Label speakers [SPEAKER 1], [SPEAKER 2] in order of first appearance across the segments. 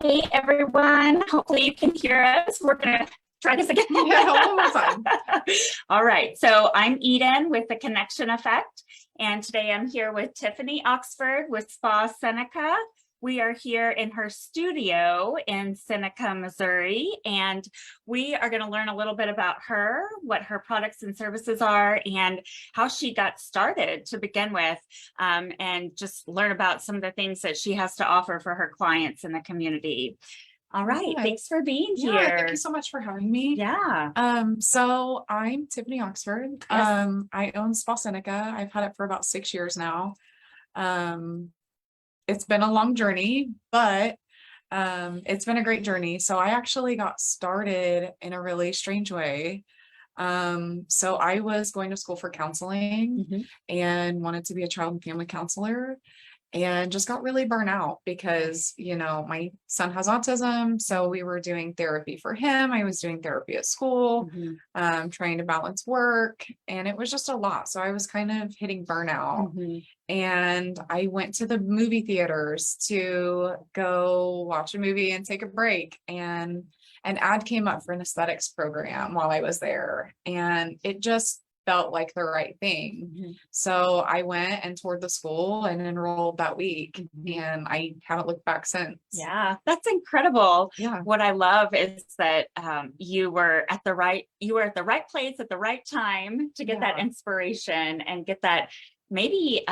[SPEAKER 1] Hey everyone, hopefully you can hear us. We're gonna try this again.
[SPEAKER 2] Yeah, one more time.
[SPEAKER 1] All right, so I'm Eden with the Connection Effect, and today I'm here with Tiffany Oxford with Spa Seneca. We are here in her studio in Seneca, Missouri, and we are going to learn a little bit about her, what her products and services are, and how she got started to begin with, and just learn about some of the things that she has to offer for her clients in the community. All right,
[SPEAKER 2] Yeah.
[SPEAKER 1] thanks for being
[SPEAKER 2] Yeah,
[SPEAKER 1] here.
[SPEAKER 2] thank you so much for having me.
[SPEAKER 1] Yeah.
[SPEAKER 2] So I'm Tiffany Oxford.
[SPEAKER 1] Yes.
[SPEAKER 2] I own Spa Seneca. I've had it for about 6 years now. It's been a long journey, but it's been a great journey. So I actually got started in a really strange way. So I was going to school for counseling and wanted to be a child and family counselor, and just got really burnt out because, my son has autism. So we were doing therapy for him. I was doing therapy at school, trying to balance work, and it was just a lot. So I was kind of hitting burnout. And I went to the movie theaters to go watch a movie and take a break. And an ad came up for an aesthetics program while I was there, and it just felt like the right thing. So I went and toured the school and enrolled that week, and I haven't looked back since.
[SPEAKER 1] Yeah, that's incredible.
[SPEAKER 2] Yeah.
[SPEAKER 1] What I love is that you were at the right place at the right time to get that inspiration and get that maybe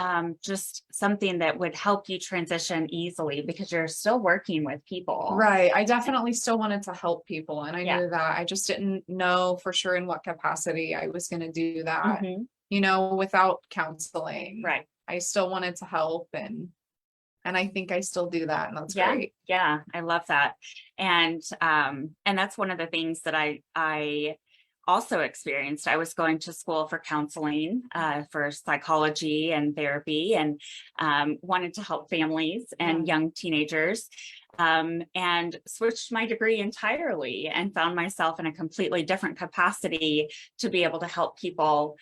[SPEAKER 1] just something that would help you transition easily, because you're still working with people.
[SPEAKER 2] Right. I definitely still wanted to help people, and I knew that. I just didn't know for sure in what capacity I was going to do that, without counseling.
[SPEAKER 1] Right.
[SPEAKER 2] I still wanted to help, and I think I still do that, and that's great.
[SPEAKER 1] Yeah, I love that. And that's one of the things that I also experienced. I was going to school for counseling, for psychology and therapy, and wanted to help families and young teenagers, and switched my degree entirely and found myself in a completely different capacity to be able to help people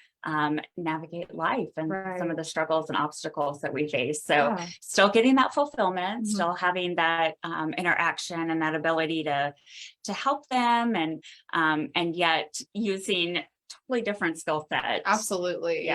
[SPEAKER 1] navigate life and some of the struggles and obstacles that we face. So still getting that fulfillment, still having that interaction and that ability to help them, and yet using totally different skill set.
[SPEAKER 2] Absolutely.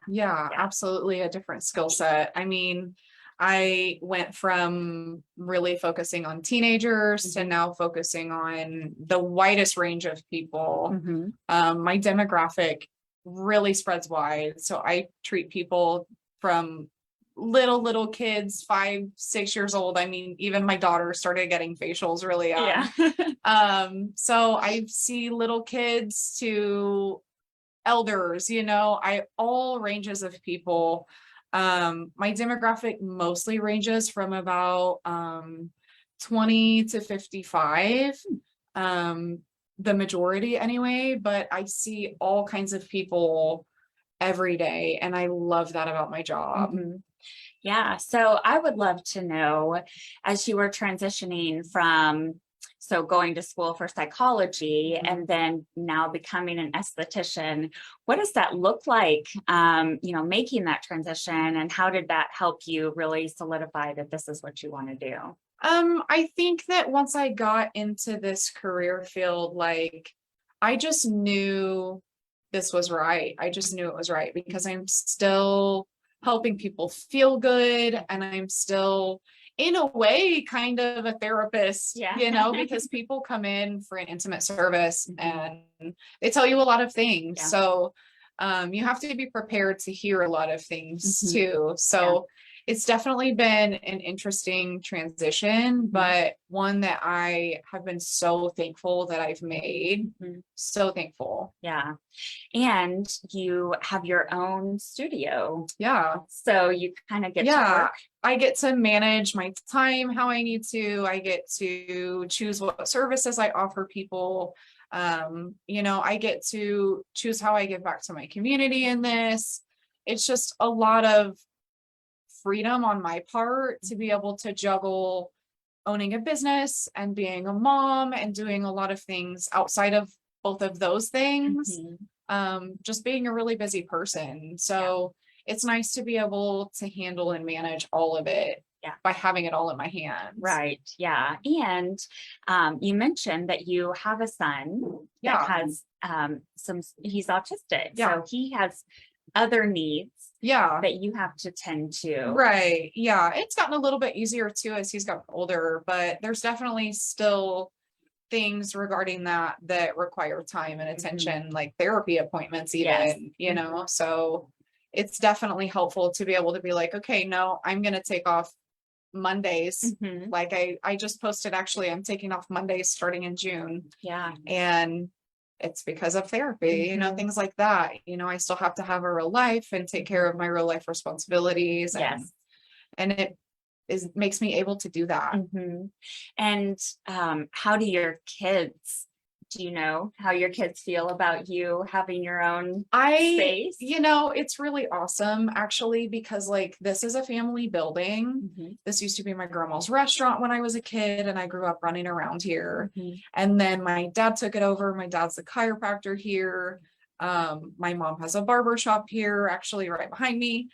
[SPEAKER 1] Yeah,
[SPEAKER 2] absolutely a different skill set. I mean, I went from really focusing on teenagers to now focusing on the widest range of people. My demographic really spreads wide. So I treat people from little kids, 5-6 years old. I mean, even my daughter started getting facials really young. So I see little kids to elders, all ranges of people. My demographic mostly ranges from about 20 to 55. The majority anyway, but I see all kinds of people every day, and I love that about my job.
[SPEAKER 1] Yeah, so I would love to know, as you were transitioning from going to school for psychology and then now becoming an esthetician, what does that look like, making that transition, and how did that help you really solidify that this is what you want to do?
[SPEAKER 2] I think that once I got into this career field, I just knew this was right. I just knew it was right because I'm still helping people feel good, and I'm still, in a way, kind of a therapist, because people come in for an intimate service and they tell you a lot of things. So you have to be prepared to hear a lot of things too. So it's definitely been an interesting transition, but one that I have been so thankful that I've made. So thankful.
[SPEAKER 1] Yeah. And you have your own studio.
[SPEAKER 2] Yeah.
[SPEAKER 1] So you kind of get to work.
[SPEAKER 2] I get to manage my time how I need to. I get to choose what services I offer people. I get to choose how I give back to my community in this. It's just a lot of freedom on my part to be able to juggle owning a business and being a mom and doing a lot of things outside of both of those things. Just being a really busy person. So it's nice to be able to handle and manage all of it by having it all in my hands.
[SPEAKER 1] Right. Yeah. And you mentioned that you have a son that has he's autistic.
[SPEAKER 2] Yeah.
[SPEAKER 1] So he has other needs
[SPEAKER 2] Yeah.
[SPEAKER 1] that you have to tend to.
[SPEAKER 2] Right. Yeah. It's gotten a little bit easier too as he's gotten older, but there's definitely still things regarding that require time and attention, like therapy appointments even, you know, so it's definitely helpful to be able to be like, okay, no, I'm going to take off Mondays. Like I just posted, actually, I'm taking off Mondays starting in June.
[SPEAKER 1] Yeah.
[SPEAKER 2] And it's because of therapy, you know, things like that. You know, I still have to have a real life and take care of my real life responsibilities. And it makes me able to do that.
[SPEAKER 1] And how do your kids, do you know how your kids feel about you having your own space?
[SPEAKER 2] You know, it's really awesome actually, because like this is a family building. This used to be my grandma's restaurant when I was a kid and I grew up running around here. And then my dad took it over. My dad's a chiropractor here. My mom has a barber shop here, actually right behind me.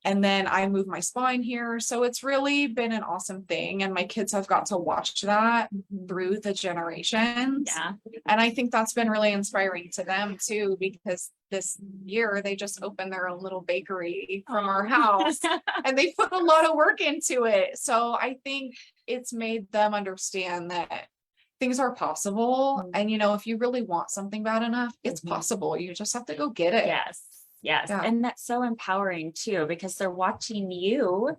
[SPEAKER 2] And then I moved my spine here. So it's really been an awesome thing. And my kids have got to watch that through the generations. And I think that's been really inspiring to them too, because this year they just opened their own little bakery from our house and they put a lot of work into it. So I think it's made them understand that things are possible. And, you know, if you really want something bad enough, it's possible. You just have to go get it.
[SPEAKER 1] Yes. And that's so empowering too, because they're watching you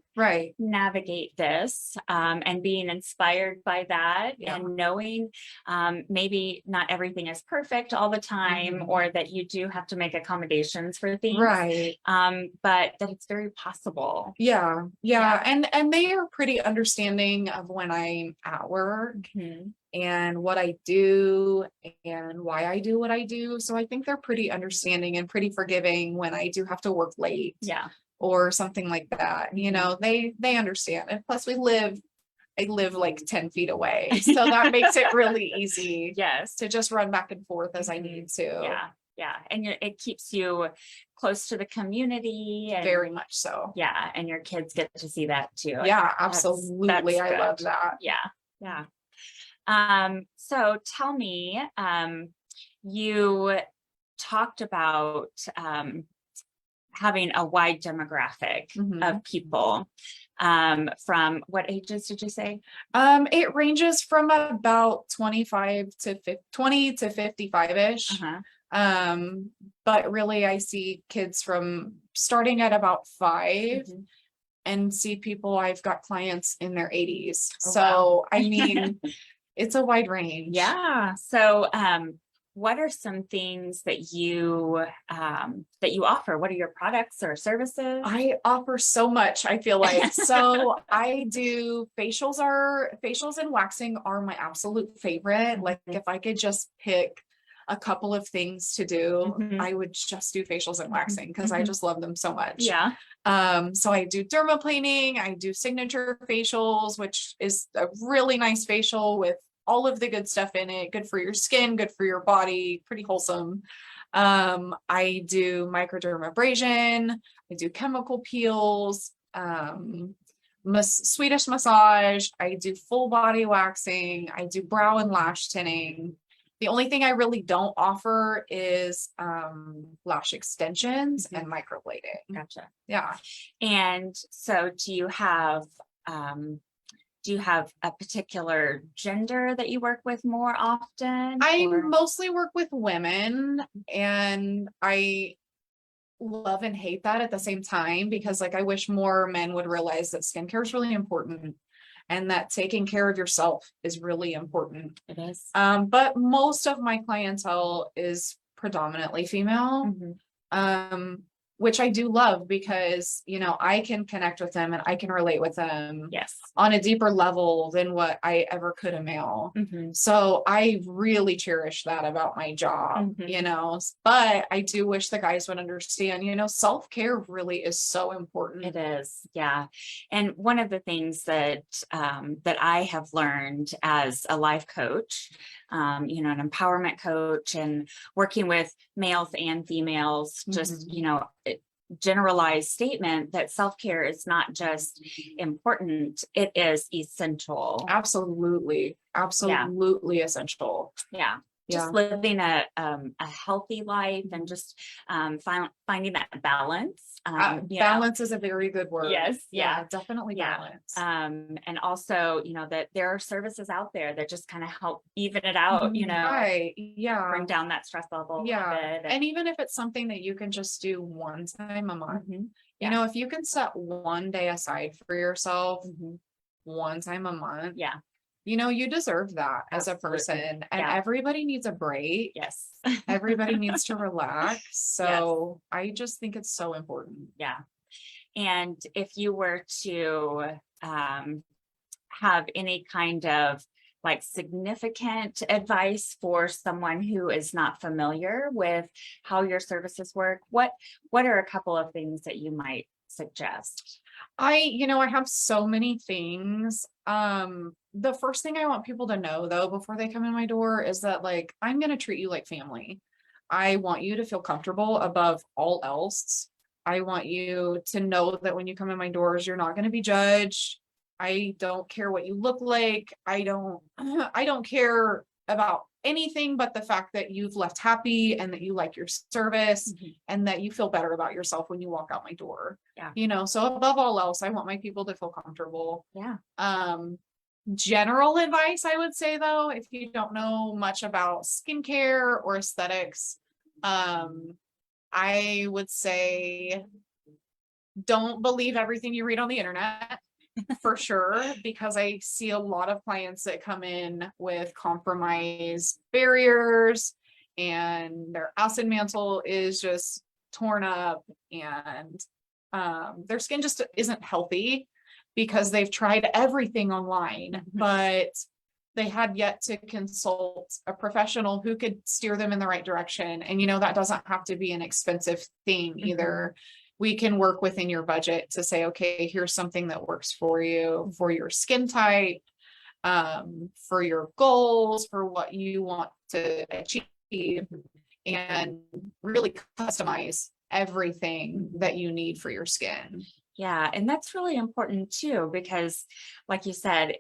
[SPEAKER 1] navigate this and being inspired by that and knowing maybe not everything is perfect all the time or that you do have to make accommodations for things. But that it's very possible. And they are pretty understanding of when I'm at work and what I do and why I do what I do. So I think they're pretty understanding and pretty forgiving when I do have to work late or something like that. You know, they understand. And plus I live like 10 feet away. So that makes it really easy to just run back and forth as I need to. And it keeps you close to the community. And
[SPEAKER 2] very much so.
[SPEAKER 1] And your kids get to see that too.
[SPEAKER 2] Absolutely. I love that.
[SPEAKER 1] So tell me, you talked about having a wide demographic of people. From what ages did you say?
[SPEAKER 2] It ranges from about 20 to 55-ish. But really I see kids from starting at about 5 and see people, I've got clients in their 80s. I mean, it's a wide range.
[SPEAKER 1] So, what are some things that you offer? What are your products or services?
[SPEAKER 2] I offer so much, I feel like. So I do facials and waxing are my absolute favorite. Like if I could just pick a couple of things to do, I would just do facials and waxing because I just love them so much. So I do dermaplaning, I do signature facials, which is a really nice facial with all of the good stuff in it, good for your skin, good for your body, pretty wholesome. I do microdermabrasion, I do chemical peels, Swedish massage, I do full body waxing, I do brow and lash tinning. The only thing I really don't offer is lash extensions and microblading.
[SPEAKER 1] Gotcha.
[SPEAKER 2] And
[SPEAKER 1] so do you have a particular gender that you work with more often?
[SPEAKER 2] I mostly work with women, and I love and hate that at the same time, because like I wish more men would realize that skincare is really important and that taking care of yourself is really important.
[SPEAKER 1] It is.
[SPEAKER 2] But most of my clientele is predominantly female. Which I do love because, you know, I can connect with them and I can relate with them on a deeper level than what I ever could a male. So I really cherish that about my job, you know, but I do wish the guys would understand, you know, self-care really is so important.
[SPEAKER 1] It is. And one of the things that I have learned as a life coach, you know, an empowerment coach and working with males and females, just, you know, generalized statement that self-care is not just important, it is essential.
[SPEAKER 2] Absolutely. Absolutely essential.
[SPEAKER 1] Yeah.
[SPEAKER 2] Yeah.
[SPEAKER 1] Just living a healthy life and just finding that balance.
[SPEAKER 2] Balance is a very good word.
[SPEAKER 1] Yes.
[SPEAKER 2] Yeah, definitely
[SPEAKER 1] Yeah.
[SPEAKER 2] balance.
[SPEAKER 1] And also, that there are services out there that just kind of help even it out,
[SPEAKER 2] Right. Yeah.
[SPEAKER 1] bring down that stress level a little
[SPEAKER 2] Yeah.
[SPEAKER 1] bit.
[SPEAKER 2] And even if it's something that you can just do one time a month,
[SPEAKER 1] Mhm.
[SPEAKER 2] you know, if you can set one day aside for yourself,
[SPEAKER 1] Mhm.
[SPEAKER 2] one time a month,
[SPEAKER 1] Yeah.
[SPEAKER 2] you deserve that as a
[SPEAKER 1] Absolutely.
[SPEAKER 2] person. And
[SPEAKER 1] Yeah.
[SPEAKER 2] everybody needs a break.
[SPEAKER 1] Yes.
[SPEAKER 2] Everybody needs to relax. So I just think it's so important.
[SPEAKER 1] Yeah. And if you were to have any kind of like significant advice for someone who is not familiar with how your services work, what are a couple of things that you might suggest?
[SPEAKER 2] I have so many things. The first thing I want people to know though, before they come in my door is that like, I'm going to treat you like family. I want you to feel comfortable above all else. I want you to know that when you come in my doors, you're not going to be judged. I don't care what you look like. I don't I don't care about anything but the fact that you've left happy and that you like your service and that you feel better about yourself when you walk out my door.
[SPEAKER 1] Yeah.
[SPEAKER 2] So above all else, I want my people to feel comfortable.
[SPEAKER 1] Yeah.
[SPEAKER 2] General advice, I would say though, if you don't know much about skincare or aesthetics, I would say don't believe everything you read on the internet. For sure, because I see a lot of clients that come in with compromised barriers and their acid mantle is just torn up and their skin just isn't healthy because they've tried everything online, but they had yet to consult a professional who could steer them in the right direction. And that doesn't have to be an expensive thing either. We can work within your budget to say, okay, here's something that works for you, for your skin type, for your goals, for what you want to achieve, and really customize everything that you need for your skin.
[SPEAKER 1] Yeah. And that's really important too, because like you said,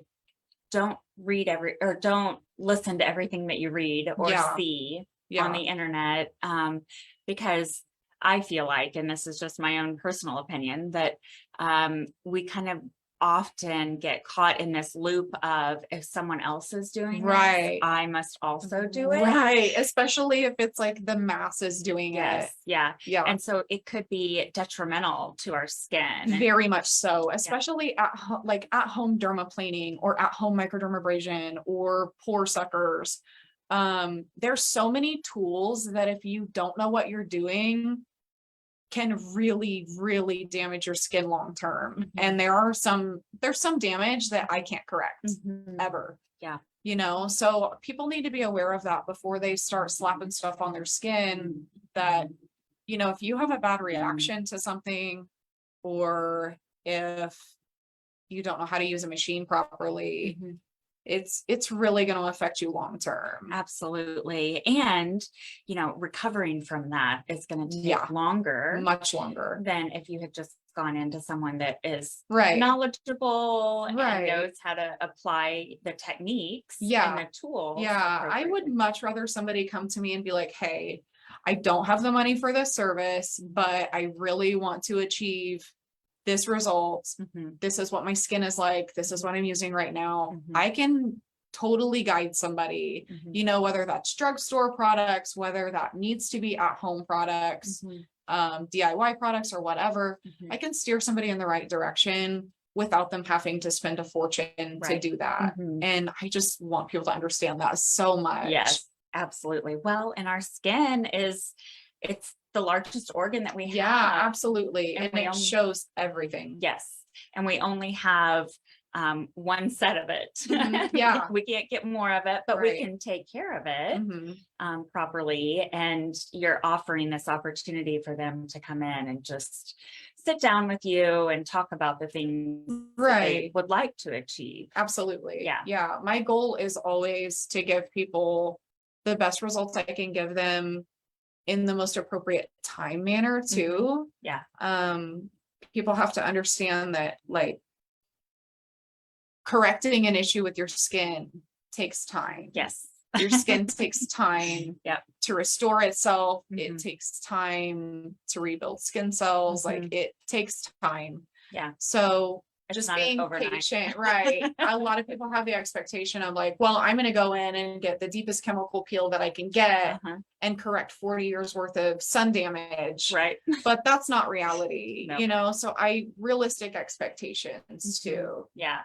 [SPEAKER 1] don't listen to everything that you read or see on the internet. Because I feel like, and this is just my own personal opinion, that we kind of often get caught in this loop of if someone else is doing this, I must also do it.
[SPEAKER 2] Right. Especially if it's like the masses doing it.
[SPEAKER 1] Yeah.
[SPEAKER 2] Yeah.
[SPEAKER 1] And so it could be detrimental to our skin.
[SPEAKER 2] Very much so, especially at home dermaplaning or at home microdermabrasion or pore suckers. There's so many tools that if you don't know what you're doing, can really, really damage your skin long term. And there's some damage that I can't correct ever.
[SPEAKER 1] Yeah.
[SPEAKER 2] So people need to be aware of that before they start slapping stuff on their skin that, if you have a bad reaction to something, or if you don't know how to use a machine properly, it's really going to affect you long term.
[SPEAKER 1] Absolutely. And, recovering from that is going to take longer,
[SPEAKER 2] much longer
[SPEAKER 1] than if you had just gone into someone that is knowledgeable and knows how to apply the techniques and the tools.
[SPEAKER 2] I would much rather somebody come to me and be like, hey, I don't have the money for this service, but I really want to achieve this result. This is what my skin is like. This is what I'm using right now. I can totally guide somebody, whether that's drugstore products, whether that needs to be at home products, DIY products or whatever. I can steer somebody in the right direction without them having to spend a fortune to do that. And I just want people to understand that so much.
[SPEAKER 1] Yes, absolutely. Well, and our skin it's the largest organ that we have.
[SPEAKER 2] Yeah, absolutely. And it shows everything.
[SPEAKER 1] Yes. And we only have one set of it.
[SPEAKER 2] Yeah.
[SPEAKER 1] We can't get more of it, but we can take care of it properly. And you're offering this opportunity for them to come in and just sit down with you and talk about the things that they would like to achieve.
[SPEAKER 2] Absolutely. Yeah. My goal is always to give people the best results I can give them in the most appropriate time manner too.
[SPEAKER 1] Yeah.
[SPEAKER 2] People have to understand that like correcting an issue with your skin takes time.
[SPEAKER 1] Yes.
[SPEAKER 2] Your skin takes time
[SPEAKER 1] Yep.
[SPEAKER 2] to restore itself. It
[SPEAKER 1] Mhm.
[SPEAKER 2] takes time to rebuild skin cells. Like it takes time.
[SPEAKER 1] Yeah.
[SPEAKER 2] So
[SPEAKER 1] It's
[SPEAKER 2] just
[SPEAKER 1] not
[SPEAKER 2] being
[SPEAKER 1] overnight.
[SPEAKER 2] patient, right? A lot of people have the expectation of like, well, I'm going to go in and get the deepest chemical peel that I can get and correct 40 years worth of sun damage.
[SPEAKER 1] Right.
[SPEAKER 2] But that's not reality,
[SPEAKER 1] No.
[SPEAKER 2] you know? So realistic expectations too.
[SPEAKER 1] Yeah.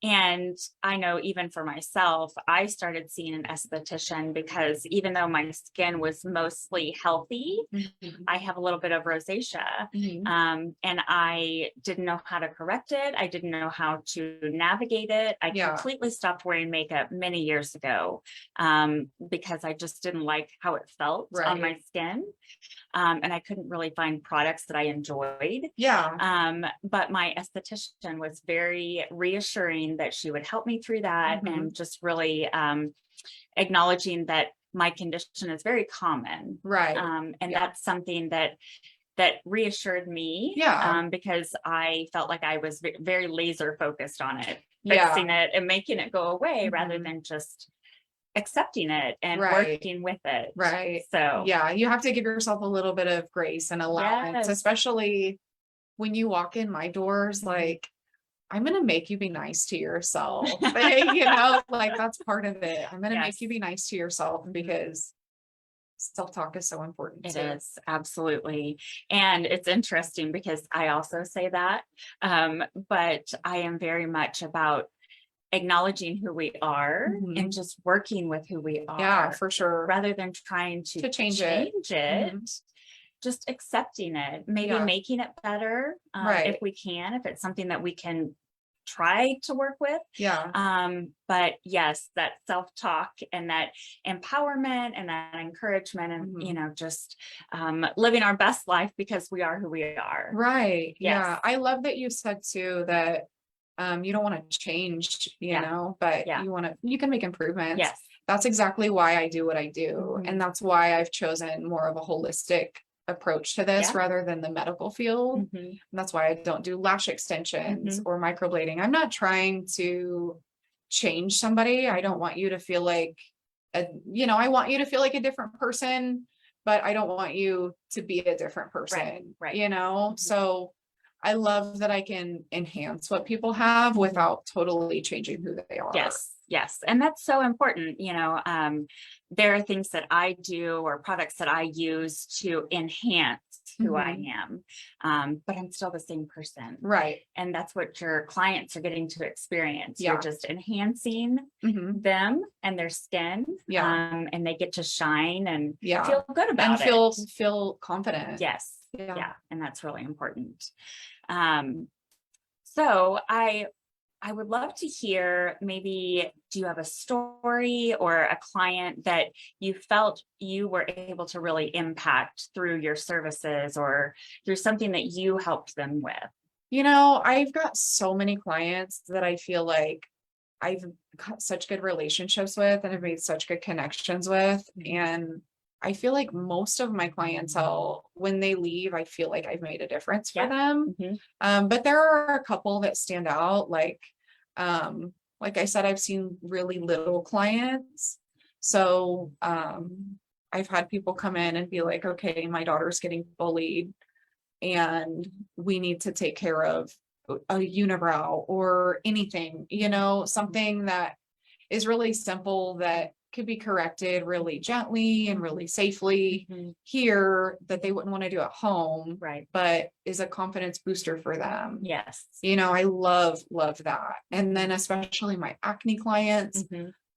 [SPEAKER 1] And I know even for myself, I started seeing an esthetician because even though my skin was mostly healthy, I have a little bit of rosacea, and I didn't know how to correct it. I didn't know how to navigate it. I completely stopped wearing makeup many years ago, because I just didn't like how it felt on my skin. And I couldn't really find products that I enjoyed. But my esthetician was very reassuring that she would help me through that, and just really acknowledging that my condition is very common. And that's something that reassured me, because I felt like I was very laser focused on it, fixing it and making it go away rather than just accepting it and working with it. So
[SPEAKER 2] yeah, you have to give yourself a little bit of grace and allowance, especially when you walk in my doors. Like, I'm going to make you be nice to yourself. You know, like that's part of it. I'm going to make you be nice to yourself because self-talk is so important.
[SPEAKER 1] It is, absolutely. And it's interesting because I also say that, but I am very much about acknowledging who we are and just working with who we are.
[SPEAKER 2] Yeah, for sure.
[SPEAKER 1] Rather than trying to change it. Just accepting it, maybe making it better, if we can, if it's something that we can try to work with. But yes, that self-talk and that empowerment and that encouragement and, you know, just living our best life because we are who we are.
[SPEAKER 2] Yeah. I love that you said too that you don't want to change, you know, but you can make improvements. That's exactly why I do what I do. And that's why I've chosen more of a holistic approach to this rather than the medical field. And that's why I don't do lash extensions or microblading. I'm not trying to change somebody. I don't want you to feel like, I want you to feel like a different person, but I don't want you to be a different person, you know? So I love that I can enhance what people have without totally changing who they are.
[SPEAKER 1] Yes. And that's so important. You know, there are things that I do or products that I use to enhance who I am. But I'm still the same person. And that's what your clients are getting to experience. You're just enhancing them and their skin. And they get to shine and feel good about
[SPEAKER 2] it. And feel confident.
[SPEAKER 1] Yes. Yeah. And that's really important. So I would love to hear, maybe, do you have a story or a client that you felt you were able to really impact through your services or through something that you helped them with?
[SPEAKER 2] You know, I've got so many clients that I feel like I've got such good relationships with and have made such good connections with. And I feel like most of my clientele, when they leave, I feel like I've made a difference for them. But there are a couple that stand out. Like I said, I've seen really little clients. So I've had people come in and be like, okay, my daughter's getting bullied and we need to take care of a unibrow or anything, you know, something that is really simple that could be corrected really gently and really safely here that they wouldn't want to do at home, but is a confidence booster for them. You know, I love that. And then especially my acne clients,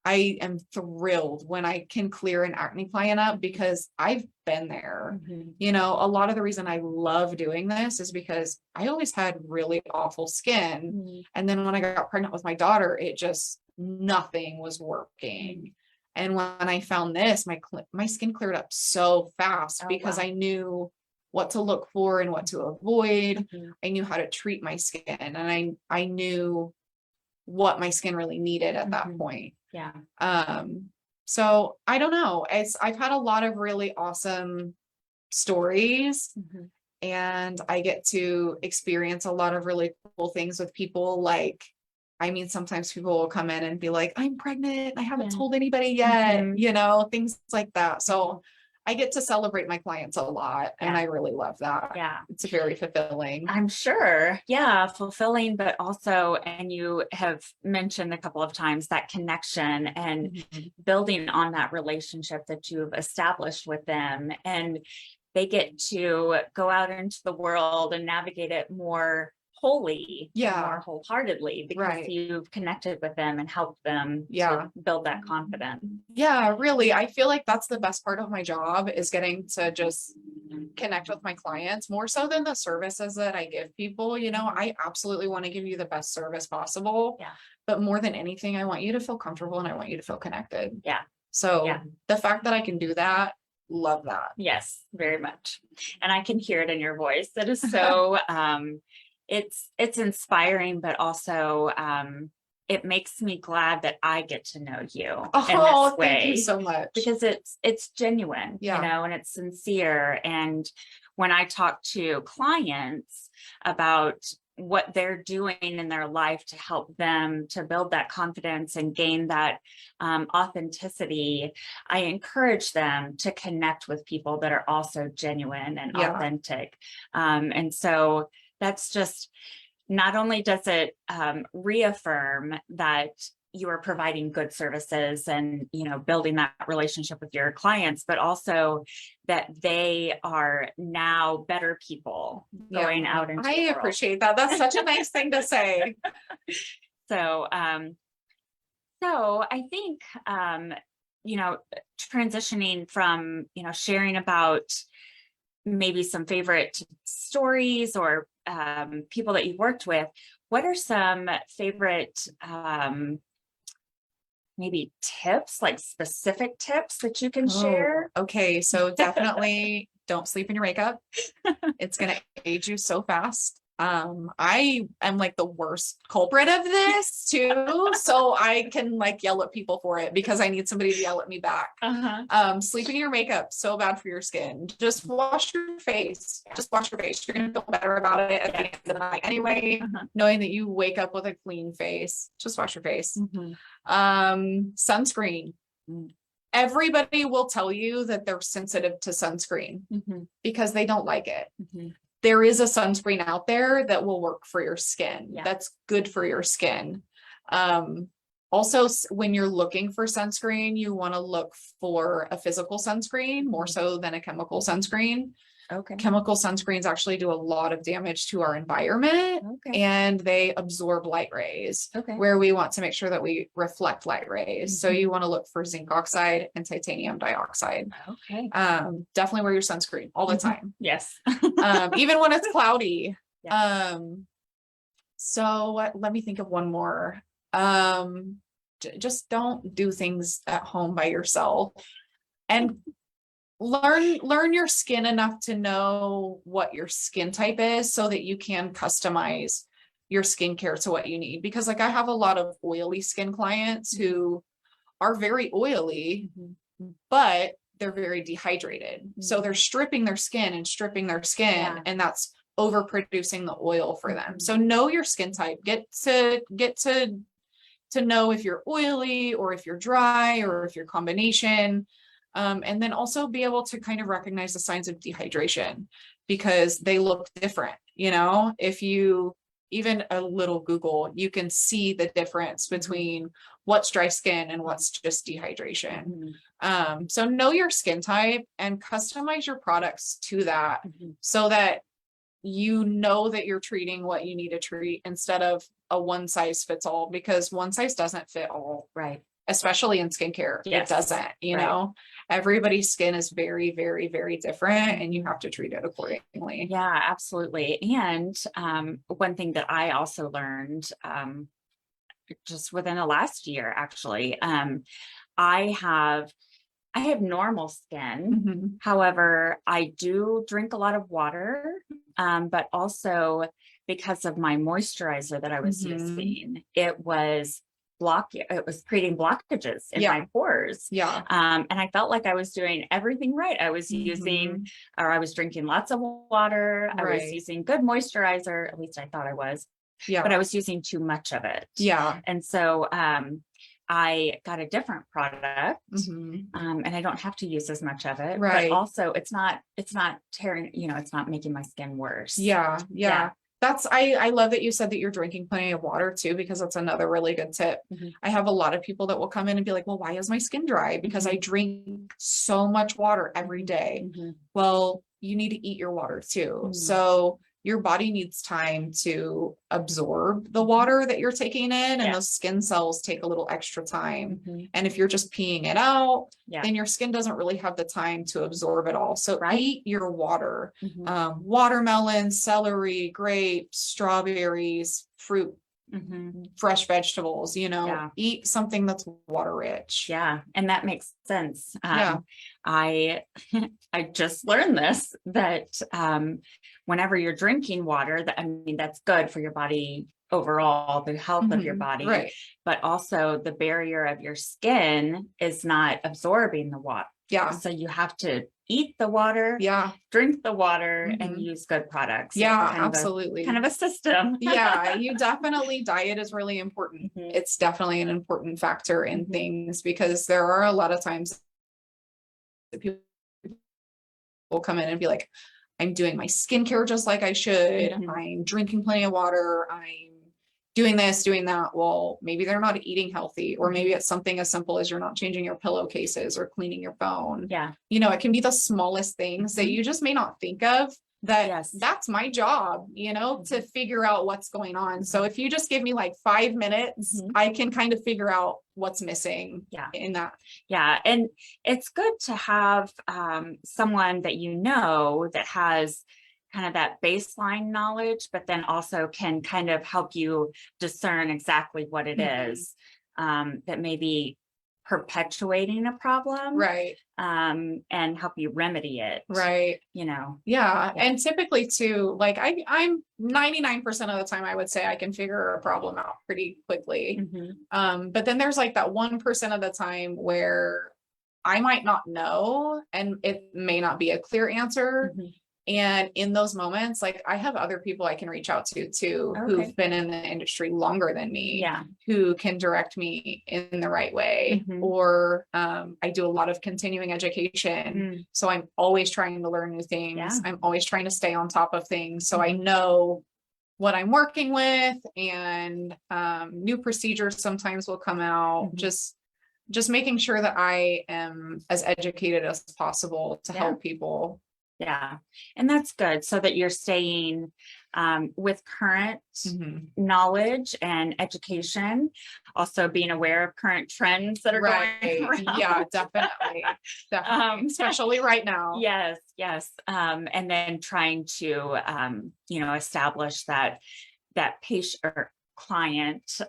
[SPEAKER 2] I am thrilled when I can clear an acne client up because I've been there. You know, a lot of the reason I love doing this is because I always had really awful skin. And then when I got pregnant with my daughter, it just, nothing was working. And when I found this, my skin cleared up so fast because I knew what to look for and what to avoid. I knew how to treat my skin, and I knew what my skin really needed at that point. So I don't know. I've had a lot of really awesome stories,
[SPEAKER 1] Mhm.
[SPEAKER 2] and I get to experience a lot of really cool things with people. Like, I mean, sometimes people will come in and be like, I'm pregnant. I haven't
[SPEAKER 1] Yeah.
[SPEAKER 2] told anybody yet,
[SPEAKER 1] Mhm.
[SPEAKER 2] things like that. So I get to celebrate my clients a lot, and
[SPEAKER 1] Yeah.
[SPEAKER 2] I really love that.
[SPEAKER 1] Yeah.
[SPEAKER 2] It's very fulfilling.
[SPEAKER 1] I'm sure. Yeah, fulfilling, but also, and you have mentioned a couple of times that connection and
[SPEAKER 2] Mhm.
[SPEAKER 1] building on that relationship that you've established with them. And they get to go out into the world and navigate it more wholly and more
[SPEAKER 2] Yeah,
[SPEAKER 1] wholeheartedly because
[SPEAKER 2] right.
[SPEAKER 1] you've connected with them and helped them
[SPEAKER 2] Yeah.
[SPEAKER 1] to build that confidence.
[SPEAKER 2] Yeah, really. I feel like that's the best part of my job, is getting to just connect with my clients more so than the services that I give people. I absolutely want to give you the best service possible.
[SPEAKER 1] Yeah.
[SPEAKER 2] But more than anything, I want you to feel comfortable and I want you to feel connected.
[SPEAKER 1] Yeah.
[SPEAKER 2] So
[SPEAKER 1] Yeah.
[SPEAKER 2] the fact that I can do that, love that.
[SPEAKER 1] Yes, very much. And I can hear it in your voice. That is so it's inspiring, but also it makes me glad that I get to know you in this
[SPEAKER 2] Oh, thank you
[SPEAKER 1] way
[SPEAKER 2] so much.
[SPEAKER 1] because it's genuine,
[SPEAKER 2] Yeah.
[SPEAKER 1] and it's sincere. And when I talk to clients about what they're doing in their life to help them to build that confidence and gain that authenticity, I encourage them to connect with people that are also genuine and
[SPEAKER 2] Yeah.
[SPEAKER 1] authentic. And so that's just, not only does it reaffirm that you are providing good services and building that relationship with your clients, but also that they are now better people going out into
[SPEAKER 2] I
[SPEAKER 1] the world.
[SPEAKER 2] appreciate that. That's such a nice thing to say.
[SPEAKER 1] So so I think transitioning from sharing about maybe some favorite stories or people that you've worked with, what are some favorite maybe tips, like specific tips that you can
[SPEAKER 2] Oh,
[SPEAKER 1] share?
[SPEAKER 2] okay. So definitely don't sleep in your makeup. It's gonna age you so fast. I am like the worst culprit of this too. So I can like yell at people for it because I need somebody to yell at me back. Sleeping in your makeup, so bad for your skin. Just wash your face. Just wash your face. You're gonna feel better about it at the end of the night anyway. Knowing that you wake up with a clean face. Just wash your face. Sunscreen. Everybody will tell you that they're sensitive to sunscreen because they don't like it. There is a sunscreen out there that will work for your skin.
[SPEAKER 1] Yeah.
[SPEAKER 2] That's good for your skin. Also, when you're looking for sunscreen, you want to look for a physical sunscreen more so than a chemical sunscreen.
[SPEAKER 1] Okay.
[SPEAKER 2] Chemical sunscreens actually do a lot of damage to our environment, and they absorb light rays, where we want to make sure that we reflect light rays. So you want to look for zinc oxide and titanium dioxide.
[SPEAKER 1] Okay.
[SPEAKER 2] Definitely wear your sunscreen all the time.
[SPEAKER 1] Yes.
[SPEAKER 2] Even when it's cloudy.
[SPEAKER 1] Yeah.
[SPEAKER 2] So let me think of one more. Just don't do things at home by yourself, and learn your skin enough to know what your skin type is so that you can customize your skincare to what you need. Because like I have a lot of oily skin clients who are very oily, but they're very dehydrated. So they're stripping their skin and stripping their skin, and that's overproducing the oil for them. So know your skin type. Get to know if you're oily or if you're dry or if you're combination. And then also be able to kind of recognize the signs of dehydration because they look different. If you even a little Google, you can see the difference between what's dry skin and what's just dehydration. So know your skin type and customize your products to that so that you know that you're treating what you need to treat instead of a one size fits all, because one size doesn't fit all.
[SPEAKER 1] Right.
[SPEAKER 2] Especially in skincare.
[SPEAKER 1] Yes.
[SPEAKER 2] It doesn't, everybody's skin is very, very, very different, and you have to treat it accordingly.
[SPEAKER 1] Yeah, absolutely. And one thing that I also learned just within the last year, actually, I have normal skin. However, I do drink a lot of water, but also because of my moisturizer that I was using, it was it was creating blockages in
[SPEAKER 2] Yeah.
[SPEAKER 1] my pores.
[SPEAKER 2] Yeah.
[SPEAKER 1] And I felt like I was doing everything right. I was using, or I was drinking lots of water. I was
[SPEAKER 2] Right.
[SPEAKER 1] using good moisturizer, at least I thought I was, but
[SPEAKER 2] Yeah.
[SPEAKER 1] I was using too much of it.
[SPEAKER 2] Yeah.
[SPEAKER 1] And so, I got a different product,
[SPEAKER 2] Mhm.
[SPEAKER 1] and I don't have to use as much of it,
[SPEAKER 2] Right.
[SPEAKER 1] but also it's not tearing, it's not making my skin worse.
[SPEAKER 2] Yeah.
[SPEAKER 1] Yeah.
[SPEAKER 2] That's, I love that you said that you're drinking plenty of water too, because that's another really good tip.
[SPEAKER 1] Mhm.
[SPEAKER 2] I have a lot of people that will come in and be like, well, why is my skin dry? Because I drink so much water every day.
[SPEAKER 1] Mhm.
[SPEAKER 2] Well, you need to eat your water too.
[SPEAKER 1] Mhm.
[SPEAKER 2] So your body needs time to absorb the water that you're taking in, and
[SPEAKER 1] Yeah.
[SPEAKER 2] those skin cells take a little extra time.
[SPEAKER 1] Mhm.
[SPEAKER 2] And if you're just peeing it out,
[SPEAKER 1] Yeah.
[SPEAKER 2] then your skin doesn't really have the time to absorb it all. So
[SPEAKER 1] Right.
[SPEAKER 2] eat your water.
[SPEAKER 1] Mhm.
[SPEAKER 2] Watermelon, celery, grapes, strawberries, fruit,
[SPEAKER 1] Mhm.
[SPEAKER 2] fresh vegetables,
[SPEAKER 1] Yeah.
[SPEAKER 2] eat something that's water rich.
[SPEAKER 1] Yeah, and that makes sense.
[SPEAKER 2] Yeah.
[SPEAKER 1] I I just learned this, that whenever you're drinking water, that, I mean, that's good for your body overall, the health of your body,
[SPEAKER 2] Right.
[SPEAKER 1] but also the barrier of your skin is not absorbing the water.
[SPEAKER 2] Yeah.
[SPEAKER 1] So you have to eat the water,
[SPEAKER 2] Yeah.
[SPEAKER 1] drink the water, and
[SPEAKER 2] Mhm.
[SPEAKER 1] use good products.
[SPEAKER 2] Yeah,
[SPEAKER 1] Kind of
[SPEAKER 2] absolutely.
[SPEAKER 1] kind of a system.
[SPEAKER 2] Yeah, you definitely, diet is really important.
[SPEAKER 1] Mhm.
[SPEAKER 2] It's definitely an important factor in
[SPEAKER 1] Mhm.
[SPEAKER 2] things, because there are a lot of times that people come in and be like, I'm doing my skincare just like I should.
[SPEAKER 1] Mhm.
[SPEAKER 2] I'm drinking plenty of water. I'm doing this, doing that. Well, maybe they're not eating healthy, or maybe it's something as simple as you're not changing your pillowcases or cleaning your phone.
[SPEAKER 1] Yeah.
[SPEAKER 2] It can be the smallest things that you just may not think of, that
[SPEAKER 1] Yes.
[SPEAKER 2] that's my job, to figure out what's going on. So if you just give me like 5 minutes, I can kind of figure out what's missing
[SPEAKER 1] Yeah.
[SPEAKER 2] in that.
[SPEAKER 1] Yeah. And it's good to have someone that that has kind of that baseline knowledge, but then also can kind of help you discern exactly what it is that may be perpetuating a problem.
[SPEAKER 2] Right.
[SPEAKER 1] And help you remedy it.
[SPEAKER 2] Right. Yeah. And typically too, like I'm 99% of the time, I would say I can figure a problem out pretty quickly. But then there's like that 1% of the time where I might not know, and it may not be a clear answer. And in those moments, like, I have other people I can reach out to too, who've been in the industry longer than me,
[SPEAKER 1] Yeah.
[SPEAKER 2] who can direct me in the right way. Or I do a lot of continuing education. So I'm always trying to learn new things.
[SPEAKER 1] Yeah.
[SPEAKER 2] I'm always trying to stay on top of things. So I know what I'm working with, and new procedures sometimes will come out. Just making sure that I am as educated as possible to help people.
[SPEAKER 1] Yeah. And that's good, so that you're staying with current knowledge and education, also being aware of current trends that are going around.
[SPEAKER 2] Yeah, definitely. Especially right now.
[SPEAKER 1] Yes. Yes. And then trying to, establish that patient or client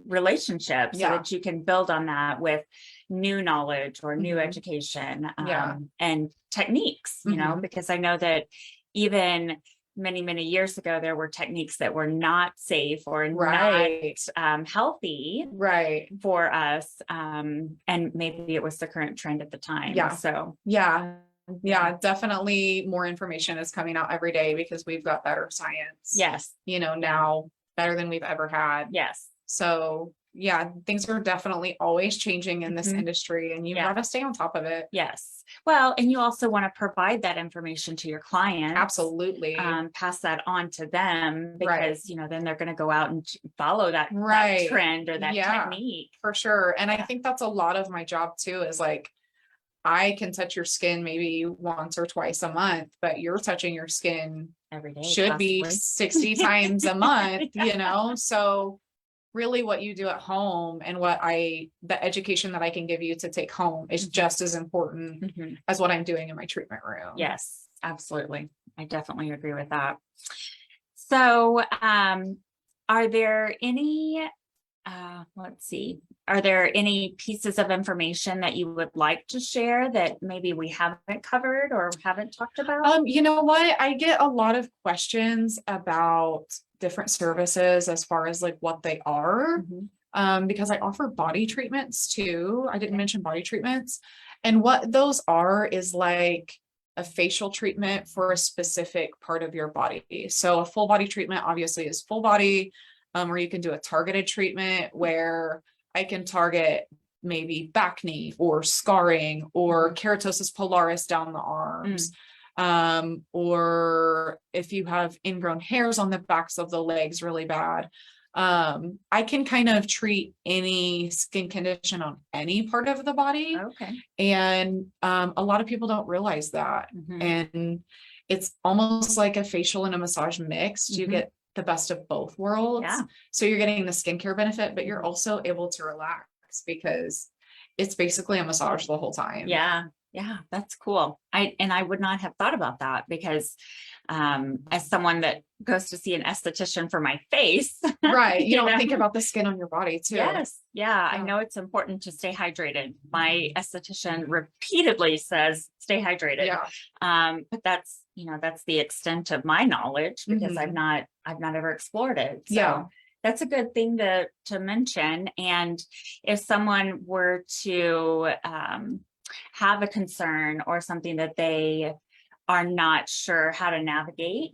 [SPEAKER 1] relationship, so that you can build on that with new knowledge or new education and techniques, because I know that even many, many years ago, there were techniques that were not safe or not healthy for us. And maybe it was the current trend at the time.
[SPEAKER 2] Yeah.
[SPEAKER 1] So,
[SPEAKER 2] yeah, definitely more information is coming out every day, because we've got better science.
[SPEAKER 1] Yes.
[SPEAKER 2] Now better than we've ever had.
[SPEAKER 1] Yes.
[SPEAKER 2] So yeah, things are definitely always changing in this industry, and you got to stay on top of it.
[SPEAKER 1] Yes. Well, and you also want to provide that information to your clients.
[SPEAKER 2] Absolutely.
[SPEAKER 1] Pass that on to them, because, then they're going to go out and follow that trend or that technique.
[SPEAKER 2] For sure. And I think that's a lot of my job too, is like, I can touch your skin maybe once or twice a month, but you're touching your skin
[SPEAKER 1] every day,
[SPEAKER 2] should be 60 times a month, So really what you do at home and the education that I can give you to take home is just as important as what I'm doing in my treatment room.
[SPEAKER 1] Yes, absolutely. I definitely agree with that. So, are there any, are there any pieces of information that you would like to share that maybe we haven't covered or haven't talked about?
[SPEAKER 2] You know what? I get a lot of questions about different services as far as like what they are. because I offer body treatments too. I didn't mention body treatments. And what those are is like a facial treatment for a specific part of your body. So a full body treatment obviously is full body, or you can do a targeted treatment where I can target maybe back knee or scarring or keratosis pilaris down the arms. Or if you have ingrown hairs on the backs of the legs really bad, I can kind of treat any skin condition on any part of the body.
[SPEAKER 1] Okay.
[SPEAKER 2] And a lot of people don't realize that. And it's almost like a facial and a massage mixed. You get the best of both worlds.
[SPEAKER 1] Yeah.
[SPEAKER 2] So you're getting the skincare benefit, but you're also able to relax because it's basically a massage the whole time.
[SPEAKER 1] Yeah. Yeah, that's cool. I would not have thought about that because as someone that goes to see an esthetician for my face.
[SPEAKER 2] Right. You don't
[SPEAKER 1] know?
[SPEAKER 2] think about the skin on your body too.
[SPEAKER 1] Yes. Yeah. I know it's important to stay hydrated. My esthetician repeatedly says, stay hydrated.
[SPEAKER 2] Yeah.
[SPEAKER 1] But that's, that's the extent of my knowledge because I've not ever explored it. So
[SPEAKER 2] Yeah.
[SPEAKER 1] that's a good thing to mention. And if someone were to, have a concern or something that they are not sure how to navigate,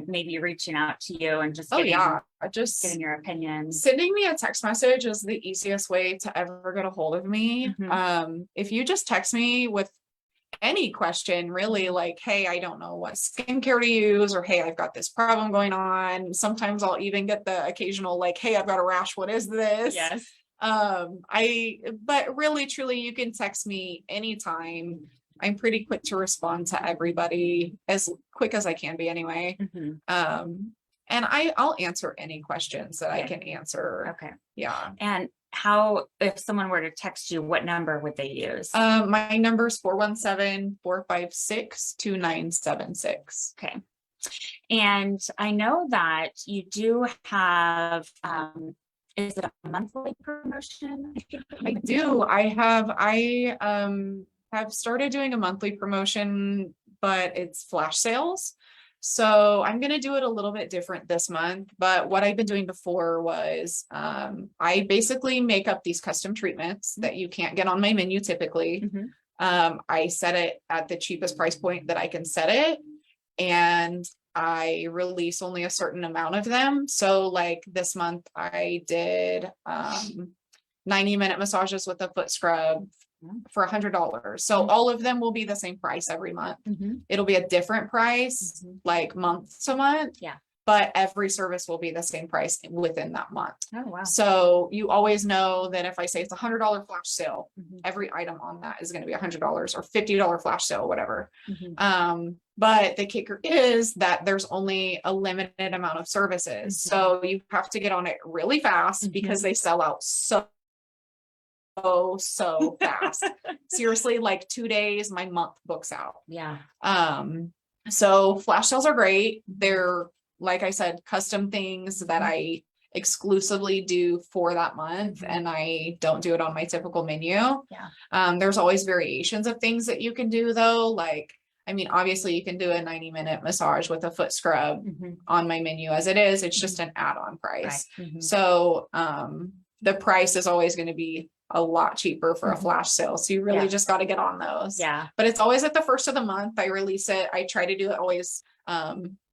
[SPEAKER 1] maybe reaching out to you and just getting your opinion.
[SPEAKER 2] Sending me a text message is the easiest way to ever get a hold of me. If you just text me with any question, really, like, hey, I don't know what skincare to use, or hey, I've got this problem going on. Sometimes I'll even get the occasional like, hey, I've got a rash, what is this?
[SPEAKER 1] Yes.
[SPEAKER 2] But really truly you can text me anytime. I'm pretty quick to respond to everybody, as quick as I can be anyway. And I'll answer any questions that I can answer.
[SPEAKER 1] Okay.
[SPEAKER 2] Yeah.
[SPEAKER 1] And how, if someone were to text you, what number would they use?
[SPEAKER 2] My number is 417-456-2976.
[SPEAKER 1] Okay. And I know that you do have, is it a monthly promotion?
[SPEAKER 2] I do. I have started doing a monthly promotion, but it's flash sales. So I'm going to do it a little bit different this month. But what I've been doing before was I basically make up these custom treatments that you can't get on my menu typically. I set it at the cheapest price point that I can set it. And I release only a certain amount of them. So like this month I did 90-minute massages with a foot scrub for $100. So all of them will be the same price every month. It'll be a different price, like month to month.
[SPEAKER 1] Yeah.
[SPEAKER 2] But every service will be the same price within that month.
[SPEAKER 1] Oh, wow.
[SPEAKER 2] So you always know that if I say it's $100 flash sale, every item on that is going to be $100 or $50 flash sale, whatever. But the kicker is that there's only a limited amount of services. So you have to get on it really fast because they sell out so fast. Seriously, like 2 days, my month books out.
[SPEAKER 1] Yeah.
[SPEAKER 2] So flash sales are great. They're, like I said, custom things that I exclusively do for that month, and I don't do it on my typical menu.
[SPEAKER 1] Yeah.
[SPEAKER 2] There's always variations of things that you can do though. Like, I mean, obviously you can do a 90-minute massage with a foot scrub on my menu as it is. It's just an add-on price.
[SPEAKER 1] Right.
[SPEAKER 2] So, the price is always going to be a lot cheaper for a flash sale. So you really just got to get on those.
[SPEAKER 1] Yeah.
[SPEAKER 2] But it's always at the first of the month. I release it. I try to do it always,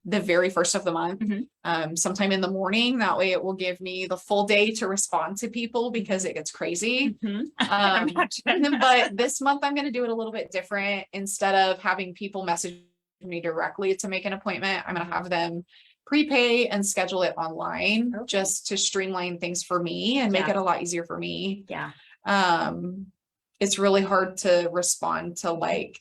[SPEAKER 2] the very first of the month, sometime in the morning. That way it will give me the full day to respond to people because it gets crazy. But this month I'm going to do it a little bit different. Instead of having people message me directly to make an appointment, I'm going to have them prepay and schedule it online just to streamline things for me and make it a lot easier for me.
[SPEAKER 1] Yeah.
[SPEAKER 2] It's really hard to respond to like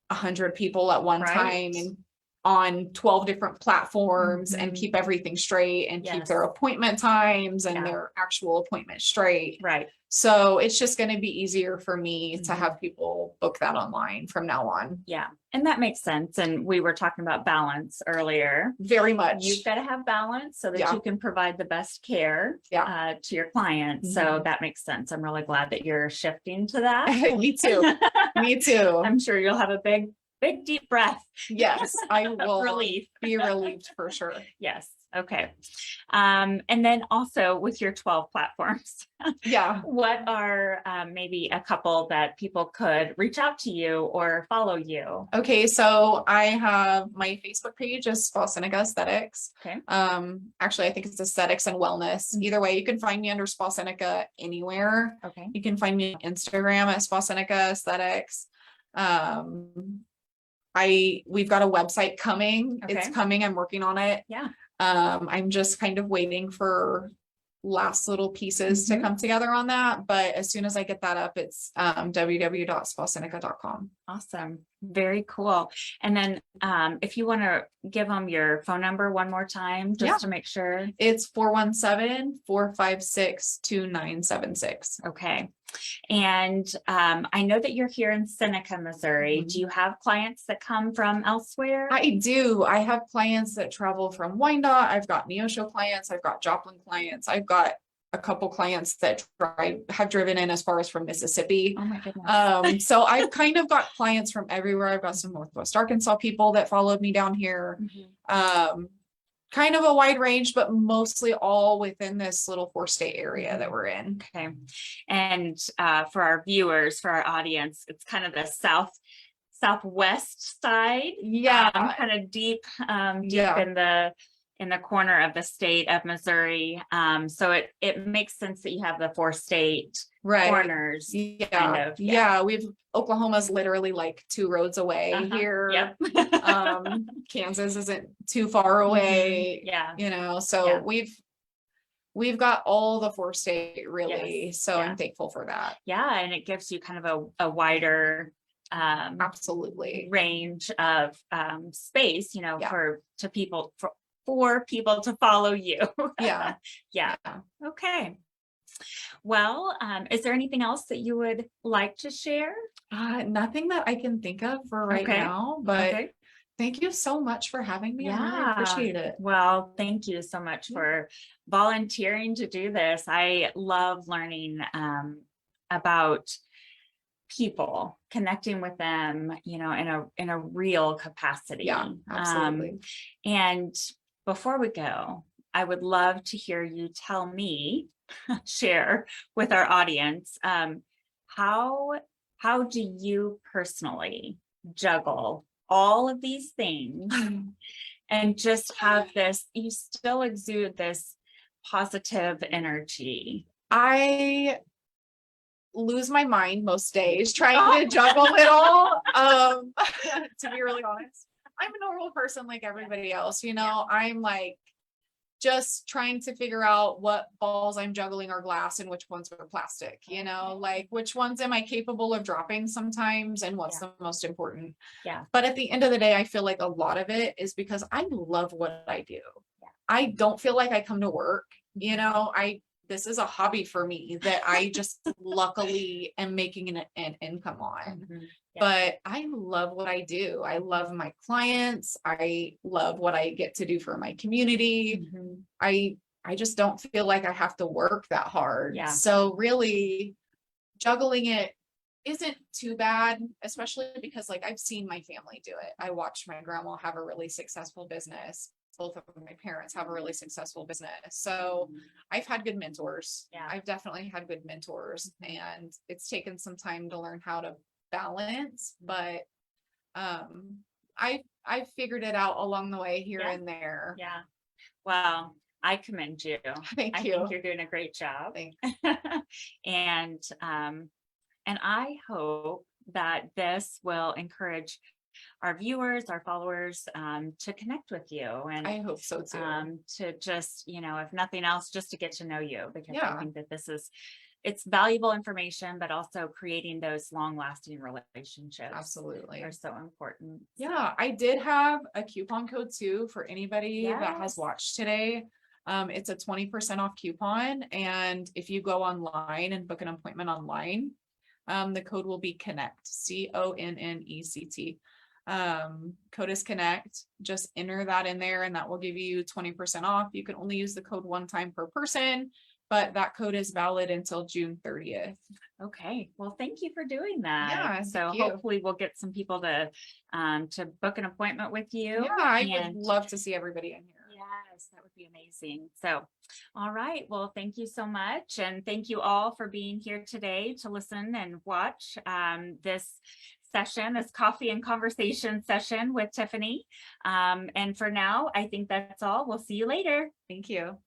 [SPEAKER 2] 100 people at one time and on 12 different platforms and keep everything straight and keep their appointment times and their actual appointment straight.
[SPEAKER 1] Right.
[SPEAKER 2] So it's just going to be easier for me to have people book that online from now on.
[SPEAKER 1] Yeah. And that makes sense. And we were talking about balance earlier.
[SPEAKER 2] Very much.
[SPEAKER 1] You've got to have balance so that you can provide the best care to your clients. So that makes sense. I'm really glad that you're shifting to that.
[SPEAKER 2] Me too. Me too.
[SPEAKER 1] I'm sure you'll have a big deep breath.
[SPEAKER 2] Yes, I will
[SPEAKER 1] Relief.
[SPEAKER 2] be relieved for sure.
[SPEAKER 1] Yes. Okay. And then also with your 12 platforms,
[SPEAKER 2] Yeah.
[SPEAKER 1] what are maybe a couple that people could reach out to you or follow you?
[SPEAKER 2] Okay, so I have my Facebook page is Spa Seneca Aesthetics.
[SPEAKER 1] Okay.
[SPEAKER 2] Actually, I think it's aesthetics and wellness. Either way, you can find me under Spa Seneca anywhere.
[SPEAKER 1] Okay.
[SPEAKER 2] You can find me on Instagram at Spa Seneca Aesthetics. We've got a website coming. It's
[SPEAKER 1] Okay.
[SPEAKER 2] coming. I'm working on it.
[SPEAKER 1] Yeah.
[SPEAKER 2] I'm just kind of waiting for last little pieces to come together on that. But as soon as I get that up, it's www.spaseneca.com.
[SPEAKER 1] Awesome. Very cool. And then if you want to give them your phone number one more time, just to make sure.
[SPEAKER 2] It's 417-456-2976.
[SPEAKER 1] Okay. And I know that you're here in Seneca, Missouri. Do you have clients that come from elsewhere?
[SPEAKER 2] I do. I have clients that travel from Wyandotte. I've got Neosho clients. I've got Joplin clients. I've got a couple clients that have driven in as far as from Mississippi.
[SPEAKER 1] Oh my goodness.
[SPEAKER 2] So I've kind of got clients from everywhere. I've got some Northwest Arkansas people that followed me down here. Kind of a wide range, but mostly all within this little 4-state area that we're in.
[SPEAKER 1] Okay. And for our viewers, for our audience, it's kind of the southwest side.
[SPEAKER 2] Yeah.
[SPEAKER 1] Kind of deep in the corner of the state of Missouri. So it makes sense that you have the 4-state corners.
[SPEAKER 2] Yeah. Oklahoma's literally like 2 roads away here. Kansas isn't too far away. So we've got all the 4-state really. So I'm thankful for that.
[SPEAKER 1] Yeah. And it gives you kind of a wider
[SPEAKER 2] absolutely
[SPEAKER 1] range of space, for people to follow you. Yeah. Okay. Well, is there anything else that you would like to share?
[SPEAKER 2] Nothing that I can think of for right now, but thank you so much for having me. I really appreciate it.
[SPEAKER 1] Well, thank you so much for volunteering to do this. I love learning about people, connecting with them, in a real capacity.
[SPEAKER 2] Yeah, absolutely.
[SPEAKER 1] And before we go, I would love to hear you tell me, share with our audience, how do you personally juggle all of these things and just have this, you still exude this positive energy?
[SPEAKER 2] I lose my mind most days trying to juggle it all. To be really honest, I'm a normal person like everybody else. I'm like just trying to figure out what balls I'm juggling are glass and which ones are plastic, like which ones am I capable of dropping sometimes and what's the most important. But at the end of the day, I feel like a lot of it is because I love what I do. I don't feel like I come to work, this is a hobby for me that I just luckily am making an income on. But I love what I do. I love my clients. I love what I get to do for my community. I just don't feel like I have to work that hard. So really juggling it isn't too bad, especially because I've seen my family do it. I watched my grandma have a really successful business. Both of my parents have a really successful business. So I've had good mentors. I've definitely had good mentors, and it's taken some time to learn how to balance, but I've figured it out along the way here and there.
[SPEAKER 1] Well, I commend you.
[SPEAKER 2] Thank you.
[SPEAKER 1] I think you're doing a great job. And I hope that this will encourage our viewers, our followers, to connect with you. And
[SPEAKER 2] I hope so too.
[SPEAKER 1] To just, if nothing else, just to get to know you, because I think that it's valuable information, but also creating those long-lasting relationships.
[SPEAKER 2] Absolutely.
[SPEAKER 1] Are so important.
[SPEAKER 2] Yeah, I did have a coupon code too for anybody that has watched today. It's a 20% off coupon. And if you go online and book an appointment online, the code will be CONNECT, CONNECT. Code is CONNECT. Just enter that in there and that will give you 20% off. You can only use the code one time per person, but that code is valid until June 30th.
[SPEAKER 1] Okay. Well, thank you for doing that.
[SPEAKER 2] Yeah.
[SPEAKER 1] So hopefully we'll get some people to book an appointment with you.
[SPEAKER 2] Yeah, I would love to see everybody in here.
[SPEAKER 1] Yes, that would be be amazing. So, all right. Well, thank you so much. And thank you all for being here today to listen and watch this session, this coffee and conversation session with Tiffany. And for now, I think that's all. We'll see you later.
[SPEAKER 2] Thank you.